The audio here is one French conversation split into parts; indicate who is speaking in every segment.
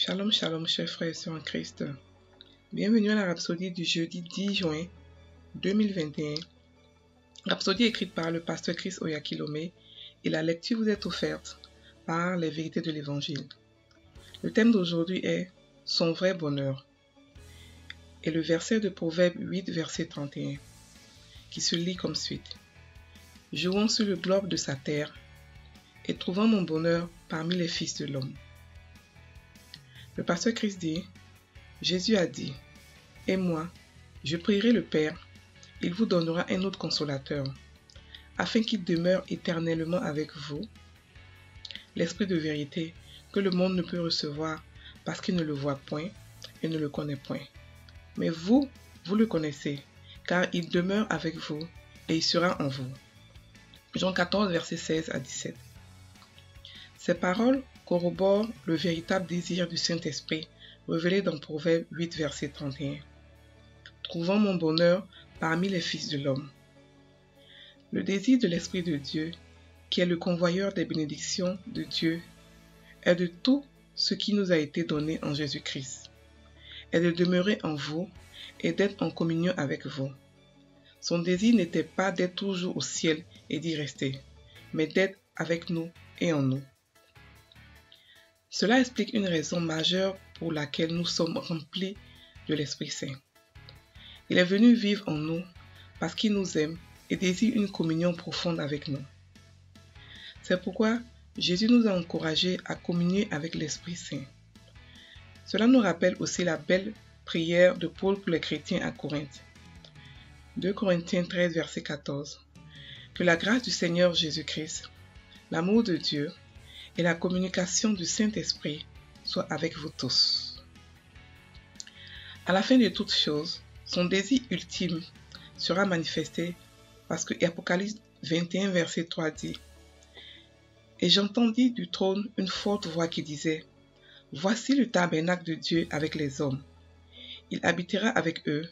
Speaker 1: Shalom, shalom, chers frères et sœurs en Christ. Bienvenue à la Rhapsodie du jeudi 10 juin 2021. Rhapsodie écrite par le pasteur Chris Oyakilome et la lecture vous est offerte par les vérités de l'Évangile. Le thème d'aujourd'hui est « Son vrai bonheur » et le verset de Proverbe 8, verset 31, qui se lit comme suite. « Jouant sur le globe de sa terre et trouvant mon bonheur parmi les fils de l'homme. » Le pasteur Christ dit, Jésus a dit, « Et moi, je prierai le Père, il vous donnera un autre consolateur, afin qu'il demeure éternellement avec vous, l'Esprit de vérité que le monde ne peut recevoir parce qu'il ne le voit point et ne le connaît point. Mais vous, vous le connaissez, car il demeure avec vous et il sera en vous. » Jean 14, versets 16 à 17. Ces paroles corroborent le véritable désir du Saint-Esprit révélé dans Proverbe 8, verset 31. Trouvant mon bonheur parmi les fils de l'homme. Le désir de l'Esprit de Dieu, qui est le convoyeur des bénédictions de Dieu, est de tout ce qui nous a été donné en Jésus-Christ, est de demeurer en vous et d'être en communion avec vous. Son désir n'était pas d'être toujours au ciel et d'y rester, mais d'être avec nous et en nous. Cela explique une raison majeure pour laquelle nous sommes remplis de l'Esprit Saint. Il est venu vivre en nous parce qu'il nous aime et désire une communion profonde avec nous. C'est pourquoi Jésus nous a encouragés à communier avec l'Esprit Saint. Cela nous rappelle aussi la belle prière de Paul pour les chrétiens à Corinthe. 2 Corinthiens 13, verset 14. Que la grâce du Seigneur Jésus-Christ, l'amour de Dieu et la communication du Saint-Esprit soient avec vous tous. À la fin de toutes choses, son désir ultime sera manifesté parce que Apocalypse 21, verset 3 dit « Et j'entendis du trône une forte voix qui disait « Voici le tabernacle de Dieu avec les hommes. Il habitera avec eux,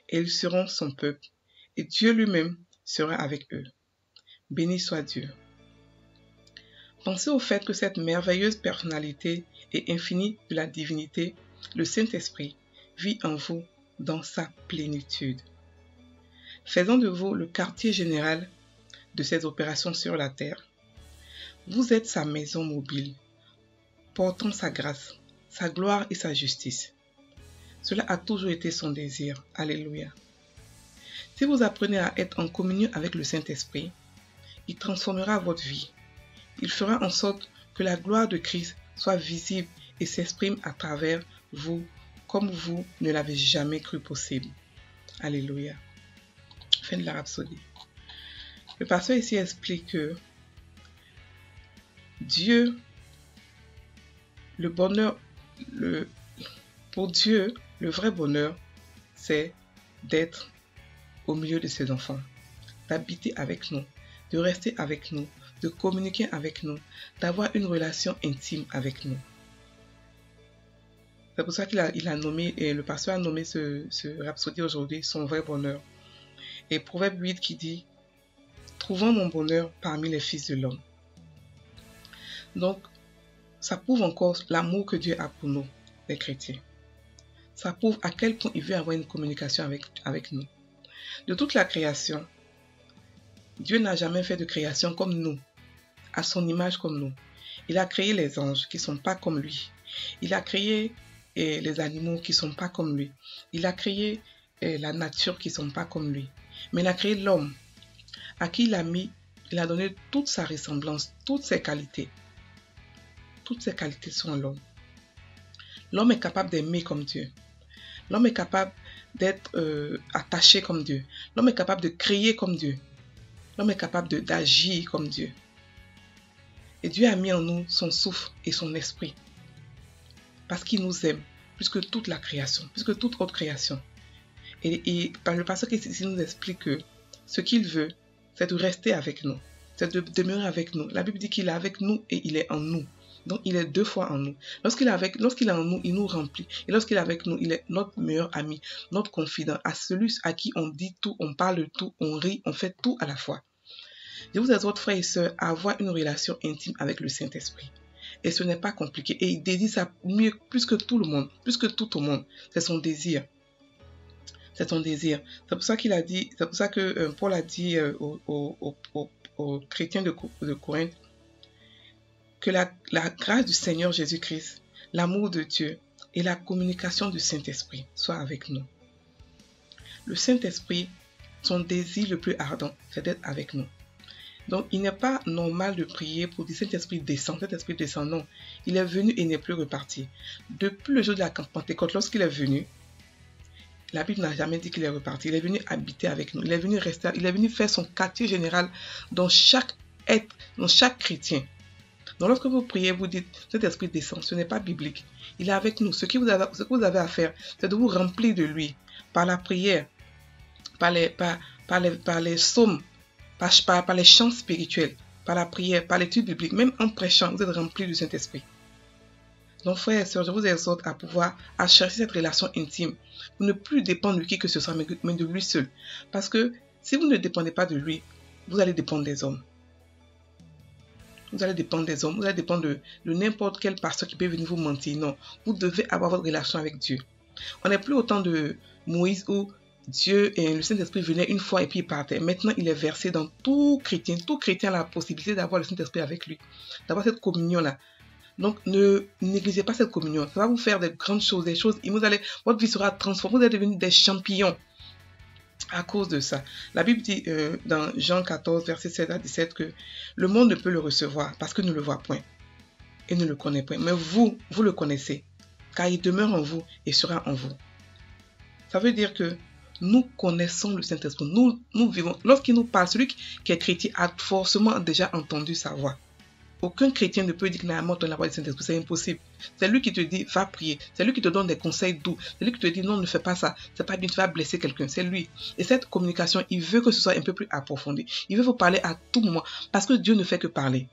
Speaker 1: et ils seront son peuple, et Dieu lui-même sera avec eux. Béni soit Dieu. » Pensez au fait que cette merveilleuse personnalité et infinie de la divinité, le Saint-Esprit, vit en vous dans sa plénitude, faisant de vous le quartier général de ses opérations sur la terre. Vous êtes sa maison mobile, portant sa grâce, sa gloire et sa justice. Cela a toujours été son désir. Alléluia. Si vous apprenez à être en communion avec le Saint-Esprit, il transformera votre vie. Il fera en sorte que la gloire de Christ soit visible et s'exprime à travers vous comme vous ne l'avez jamais cru possible. Alléluia. Fin de la rhapsodie. Le pasteur ici explique que Dieu, le bonheur, pour Dieu, le vrai bonheur, c'est d'être au milieu de ses enfants, d'habiter avec nous, de rester avec nous, de communiquer avec nous, d'avoir une relation intime avec nous. C'est pour ça qu'il a nommé, et le pasteur a nommé ce rhapsodie aujourd'hui son vrai bonheur. Et Proverbe 8 qui dit « Trouvant mon bonheur parmi les fils de l'homme ». Donc, ça prouve encore l'amour que Dieu a pour nous, les chrétiens. Ça prouve à quel point il veut avoir une communication avec nous. De toute la création, Dieu n'a jamais fait de création comme nous, à son image comme nous. Il a créé les anges qui ne sont pas comme lui. Il a créé les animaux qui ne sont pas comme lui. Il a créé la nature qui ne sont pas comme lui. Mais il a créé l'homme, à qui il a donné toute sa ressemblance, toutes ses qualités. Toutes ses qualités sont en l'homme. L'homme est capable d'aimer comme Dieu. L'homme est capable d'être attaché comme Dieu. L'homme est capable de créer comme Dieu. L'homme est capable d'agir comme Dieu. Et Dieu a mis en nous son souffle et son esprit. Parce qu'il nous aime, plus que toute la création, plus que toute autre création. Et le pasteur ici nous explique que ce qu'il veut, c'est de rester avec nous. C'est de demeurer avec nous. La Bible dit qu'il est avec nous et il est en nous. Donc il est deux fois en nous. Lorsqu'il est en nous, il nous remplit. Et lorsqu'il est avec nous, il est notre meilleur ami, notre confident, à celui à qui on dit tout, on parle tout, on rit, on fait tout à la fois. Je vous exhorte, frères et sœurs, à avoir une relation intime avec le Saint-Esprit. Et ce n'est pas compliqué. Et il désire ça mieux, plus que tout le monde, plus que tout au monde. C'est son désir. C'est son désir. C'est pour ça qu'il a dit, c'est pour ça que Paul a dit aux chrétiens de Corinthe que la grâce du Seigneur Jésus-Christ, l'amour de Dieu et la communication du Saint-Esprit soient avec nous. Le Saint-Esprit, son désir le plus ardent, c'est d'être avec nous. Donc, il n'est pas normal de prier pour dire Saint-Esprit descend, Saint-Esprit descend. Non, il est venu et n'est plus reparti. Depuis le jour de la Pentecôte, lorsqu'il est venu, la Bible n'a jamais dit qu'il est reparti. Il est venu habiter avec nous. Il est venu rester, il est venu faire son quartier général dans chaque être, dans chaque chrétien. Donc, lorsque vous priez, vous dites cet esprit descend, ce n'est pas biblique. Il est avec nous. Ce que vous avez à faire, c'est de vous remplir de lui par la prière, par les psaumes, par les chants spirituels, par la prière, par l'étude biblique. Même en prêchant, vous êtes remplis du Saint-Esprit. Donc, frères et sœurs, je vous exhorte à chercher cette relation intime pour ne plus dépendre de qui que ce soit, mais de lui seul. Parce que si vous ne dépendez pas de lui, vous allez dépendre des hommes. Vous allez dépendre des hommes, vous allez dépendre de n'importe quel pasteur qui peut venir vous mentir. Non, vous devez avoir votre relation avec Dieu. On n'est plus au temps de Moïse où Dieu et le Saint-Esprit venaient une fois et puis il partait. Maintenant, il est versé dans tout chrétien. Tout chrétien a la possibilité d'avoir le Saint-Esprit avec lui, d'avoir cette communion-là. Donc, ne négligez pas cette communion. Ça va vous faire de grandes choses, des choses. Votre vie sera transformée. Vous allez devenir des champions à cause de ça. La Bible dit dans Jean 14, verset 7 à 17 que le monde ne peut le recevoir parce qu'il ne le voit point et ne le connaît point. Mais vous le connaissez, car il demeure en vous et sera en vous. Ça veut dire que nous connaissons le Saint-Esprit. Nous vivons. Lorsqu'il nous parle, celui qui est chrétien a forcément déjà entendu sa voix. Aucun chrétien ne peut dire qu'il n'a pas entendu la voix du Saint-Esprit. C'est impossible. C'est lui qui te dit, va prier. C'est lui qui te donne des conseils doux. C'est lui qui te dit, non, ne fais pas ça. C'est pas bien, tu vas blesser quelqu'un. C'est lui. Et cette communication, il veut que ce soit un peu plus approfondi. Il veut vous parler à tout moment. Parce que Dieu ne fait que parler.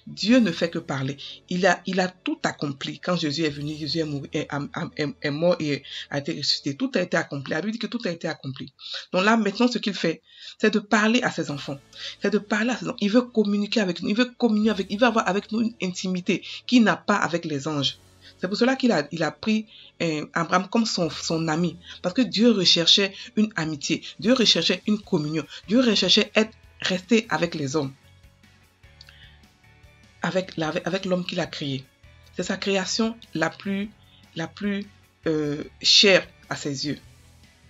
Speaker 1: Dieu ne fait que parler. Il a tout accompli. Quand Jésus est venu, Jésus est mort et a été ressuscité. Tout a été accompli. La Bible dit que tout a été accompli. Donc là, maintenant, ce qu'il fait, c'est de parler à ses enfants. C'est de parler à ses enfants. Il veut communiquer avec nous. Il veut avoir avec nous une intimité qu'il n'a pas avec les anges. C'est pour cela qu'il a pris Abraham comme son ami. Parce que Dieu recherchait une amitié. Dieu recherchait une communion. Dieu recherchait rester avec les hommes. Avec l'homme qu'il a créé. C'est sa création la plus chère à ses yeux.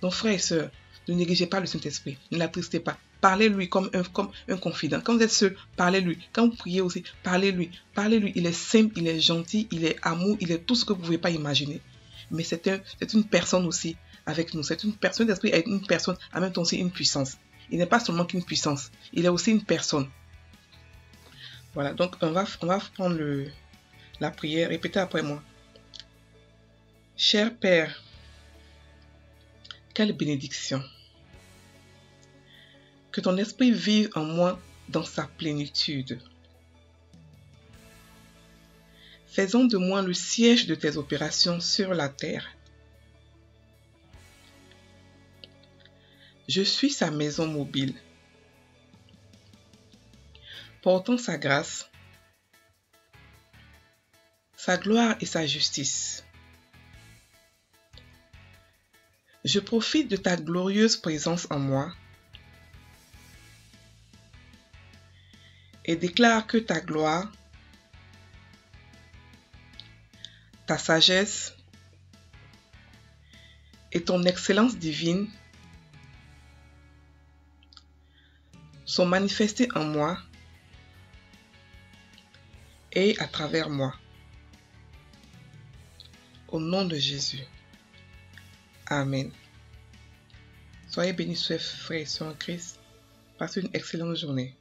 Speaker 1: Donc, frères et sœurs, ne négligez pas le Saint-Esprit. Ne l'attristez pas. Parlez-lui comme un confident. Quand vous êtes seul, parlez-lui. Quand vous priez aussi, parlez-lui. Parlez-lui. Il est simple, il est gentil, il est amour, il est tout ce que vous ne pouvez pas imaginer. Mais c'est une personne aussi avec nous. C'est une personne d'esprit est une personne, en même temps aussi une puissance. Il n'est pas seulement qu'une puissance. Il est aussi une personne. Voilà, donc on va prendre la prière. Répétez après moi. Cher Père, quelle bénédiction. Que ton esprit vive en moi dans sa plénitude. Faisons de moi le siège de tes opérations sur la terre. Je suis sa maison mobile, portant sa grâce, sa gloire et sa justice. Je profite de ta glorieuse présence en moi et déclare que ta gloire, ta sagesse et ton excellence divine sont manifestées en moi et à travers moi. Au nom de Jésus. Amen. Soyez bénis, frères et sœurs en Christ. Passez une excellente journée.